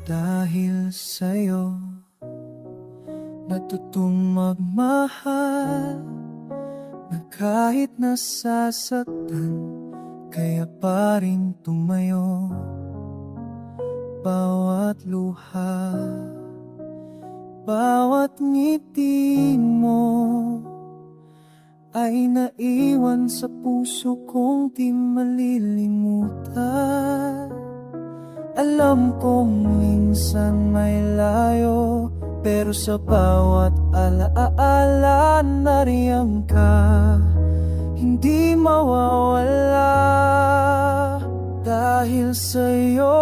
Dahil sa'yo natutong magmahal, na kahit nasasaktan, kaya pa rin tumayo. Bawat luha, bawat ngiti mo ay naiwan sa puso kong di malilimutan. Alam kong minsan may layo, pero sa bawat alaala nariyang ka, hindi mawawala. Dahil sa'yo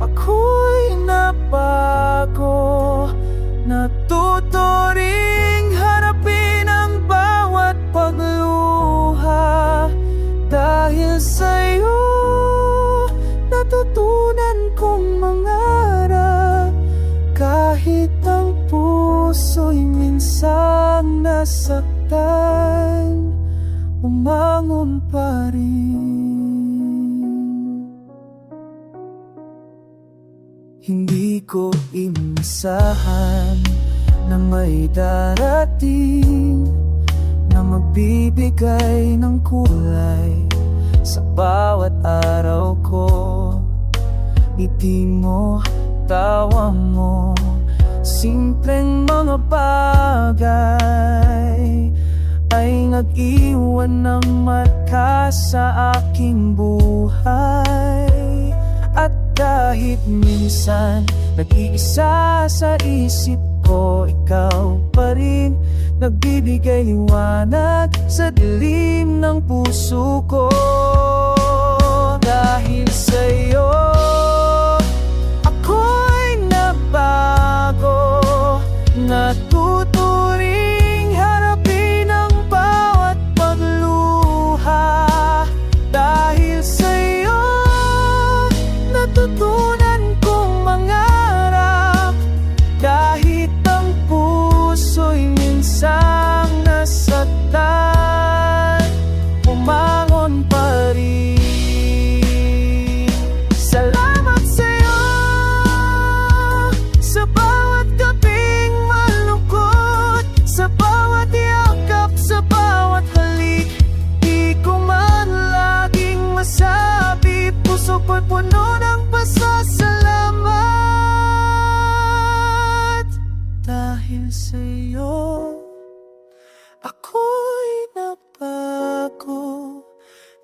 ako'y nabago, natuto ring harapin ang bawat pagluha. Dahil sa'yo natutunan kong mangarap, kahit ang puso'y minsang nasaktan, umangon pa rin. Hindi ko inasahan na may darating na magbibigay ng kulay sa bawat araw ko. Ngiti mo, tawa mo, simpleng mga bagay ay nag-iwan ng marka sa aking buhay. At kahit minsan nag-iisa sa isip ko, ikaw pa rin nagbibigay liwanag sa dilim ng puso ko. Dahil sa'yo ako'y nabago, natuto ring harapin ang bawat pagluha. Dahil sa'yo natutunan kong mangarap, kahit ang puso'y minsang nasaktan, umangon pa rin. Salamat sa'yo sa bawat gabing malungkot, sa bawat yakap, sa bawat halik. Di ko man laging masabi, puso ko'y puno ng pasasalamat. Dahil sa'yo ako'y nabago,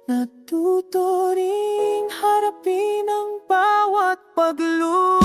natuto ring harapin ang bawat pagluha.